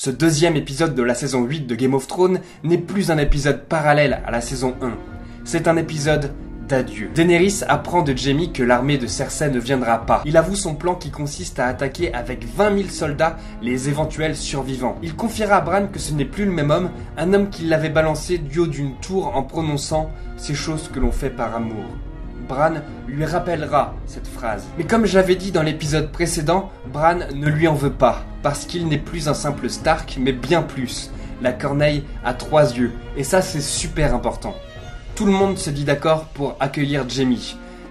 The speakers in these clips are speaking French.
Ce deuxième épisode de la saison 8 de Game of Thrones n'est plus un épisode parallèle à la saison 1. C'est un épisode d'adieu. Daenerys apprend de Jaime que l'armée de Cersei ne viendra pas. Il avoue son plan qui consiste à attaquer avec 20 000 soldats les éventuels survivants. Il confiera à Bran que ce n'est plus le même homme, un homme qui l'avait balancé du haut d'une tour en prononçant ces choses que l'on fait par amour. Bran lui rappellera cette phrase. Mais comme je l'avais dit dans l'épisode précédent, Bran ne lui en veut pas, parce qu'il n'est plus un simple Stark, mais bien plus. La corneille a 3 yeux, et ça c'est super important. Tout le monde se dit d'accord pour accueillir Jaime.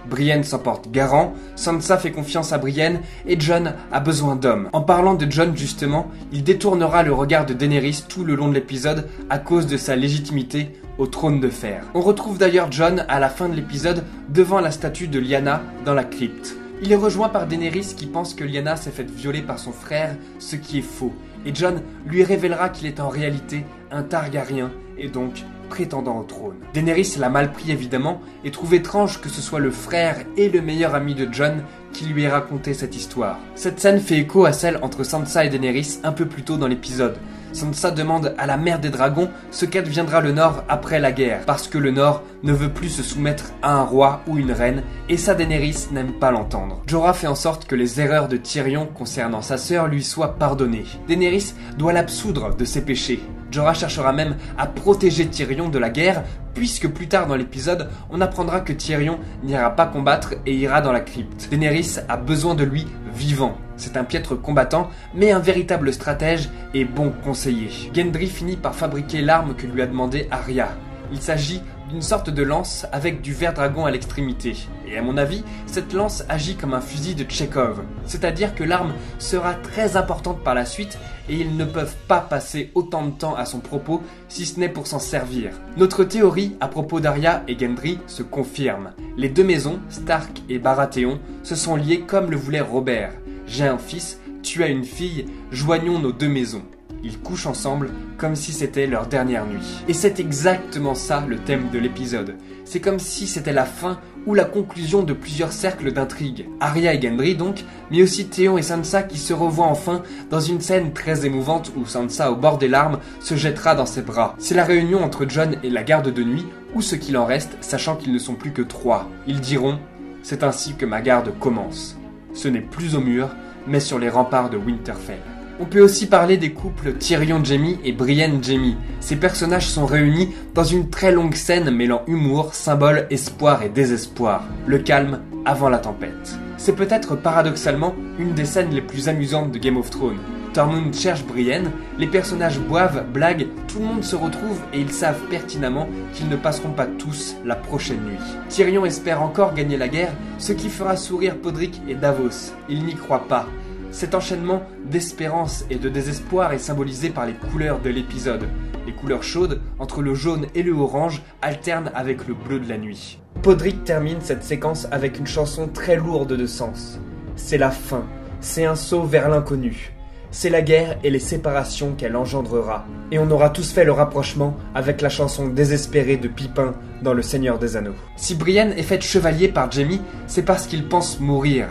Brienne s'en porte garant, Sansa fait confiance à Brienne, et Jon a besoin d'hommes. En parlant de Jon justement, il détournera le regard de Daenerys tout le long de l'épisode à cause de sa légitimité au trône de fer. On retrouve d'ailleurs Jon à la fin de l'épisode devant la statue de Lyanna dans la crypte. Il est rejoint par Daenerys qui pense que Lyanna s'est faite violer par son frère, ce qui est faux. Et Jon lui révélera qu'il est en réalité un Targaryen et donc prétendant au trône. Daenerys l'a mal pris évidemment et trouve étrange que ce soit le frère et le meilleur ami de Jon qui lui ait raconté cette histoire. Cette scène fait écho à celle entre Sansa et Daenerys un peu plus tôt dans l'épisode. Sansa demande à la mère des dragons ce qu'adviendra le Nord après la guerre, parce que le Nord ne veut plus se soumettre à un roi ou une reine, et ça Daenerys n'aime pas l'entendre. Jorah fait en sorte que les erreurs de Tyrion concernant sa sœur lui soient pardonnées. Daenerys doit l'absoudre de ses péchés. Jorah cherchera même à protéger Tyrion de la guerre, puisque plus tard dans l'épisode, on apprendra que Tyrion n'ira pas combattre et ira dans la crypte. Daenerys a besoin de lui vivant. C'est un piètre combattant, mais un véritable stratège et bon conseiller. Gendry finit par fabriquer l'arme que lui a demandé Arya. Il s'agit d'une sorte de lance avec du ver dragon à l'extrémité. Et à mon avis, cette lance agit comme un fusil de Tchekhov. C'est-à-dire que l'arme sera très importante par la suite et ils ne peuvent pas passer autant de temps à son propos si ce n'est pour s'en servir. Notre théorie à propos d'Arya et Gendry se confirme. Les deux maisons, Stark et Baratheon, se sont liées comme le voulait Robert. J'ai un fils, tu as une fille, joignons nos deux maisons. Ils couchent ensemble comme si c'était leur dernière nuit. Et c'est exactement ça le thème de l'épisode. C'est comme si c'était la fin ou la conclusion de plusieurs cercles d'intrigue. Arya et Gendry donc, mais aussi Theon et Sansa qui se revoient enfin dans une scène très émouvante où Sansa au bord des larmes se jettera dans ses bras. C'est la réunion entre Jon et la garde de nuit, ou ce qu'il en reste, sachant qu'ils ne sont plus que 3. Ils diront « C'est ainsi que ma garde commence ». Ce n'est plus au mur, mais sur les remparts de Winterfell. On peut aussi parler des couples Tyrion-Jaime et Brienne-Jaime. Ces personnages sont réunis dans une très longue scène mêlant humour, symbole, espoir et désespoir. Le calme avant la tempête. C'est peut-être paradoxalement une des scènes les plus amusantes de Game of Thrones. Tormund cherche Brienne, les personnages boivent, blaguent, tout le monde se retrouve et ils savent pertinemment qu'ils ne passeront pas tous la prochaine nuit. Tyrion espère encore gagner la guerre, ce qui fera sourire Podrick et Davos. Il n'y croit pas. Cet enchaînement d'espérance et de désespoir est symbolisé par les couleurs de l'épisode. Les couleurs chaudes, entre le jaune et le orange, alternent avec le bleu de la nuit. Podrick termine cette séquence avec une chanson très lourde de sens. C'est la fin, c'est un saut vers l'inconnu. C'est la guerre et les séparations qu'elle engendrera. Et on aura tous fait le rapprochement avec la chanson désespérée de Pipin dans Le Seigneur des Anneaux. Si Brienne est faite chevalier par Jaime, c'est parce qu'il pense mourir.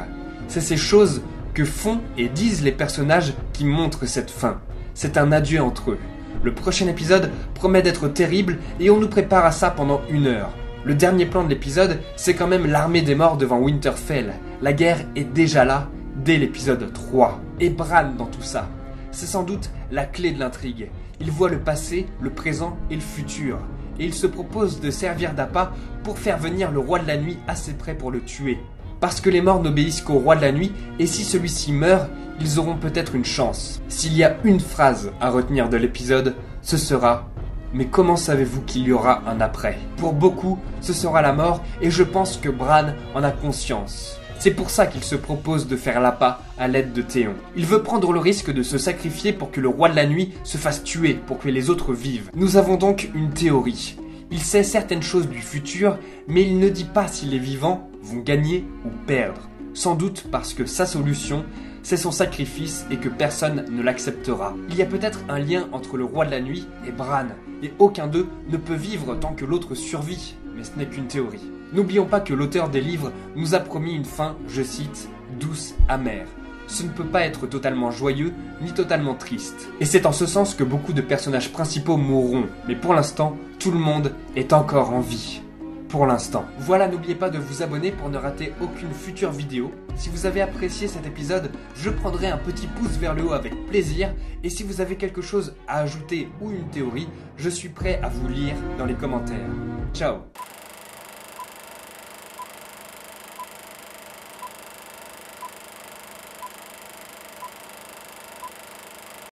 C'est ces choses que font et disent les personnages qui montrent cette fin. C'est un adieu entre eux. Le prochain épisode promet d'être terrible et on nous prépare à ça pendant 1 heure. Le dernier plan de l'épisode, c'est quand même l'armée des morts devant Winterfell. La guerre est déjà là, dès l'épisode 3. Et Bran dans tout ça. C'est sans doute la clé de l'intrigue. Il voit le passé, le présent et le futur. Et il se propose de servir d'appât pour faire venir le roi de la nuit assez près pour le tuer. Parce que les morts n'obéissent qu'au roi de la nuit, et si celui-ci meurt, ils auront peut-être une chance. S'il y a une phrase à retenir de l'épisode, ce sera « Mais comment savez-vous qu'il y aura un après ?» Pour beaucoup, ce sera la mort, et je pense que Bran en a conscience. C'est pour ça qu'il se propose de faire l'appât à l'aide de Théon. Il veut prendre le risque de se sacrifier pour que le roi de la nuit se fasse tuer, pour que les autres vivent. Nous avons donc une théorie. Il sait certaines choses du futur, mais il ne dit pas si les vivants vont gagner ou perdre. Sans doute parce que sa solution, c'est son sacrifice et que personne ne l'acceptera. Il y a peut-être un lien entre le roi de la nuit et Bran, et aucun d'eux ne peut vivre tant que l'autre survit, mais ce n'est qu'une théorie. N'oublions pas que l'auteur des livres nous a promis une fin, je cite, douce, amère. ce ne peut pas être totalement joyeux ni totalement triste. Et c'est en ce sens que beaucoup de personnages principaux mourront. Mais pour l'instant, tout le monde est encore en vie. Pour l'instant. Voilà, n'oubliez pas de vous abonner pour ne rater aucune future vidéo. Si vous avez apprécié cet épisode, je prendrai un petit pouce vers le haut avec plaisir. Et si vous avez quelque chose à ajouter ou une théorie, je suis prêt à vous lire dans les commentaires. Ciao!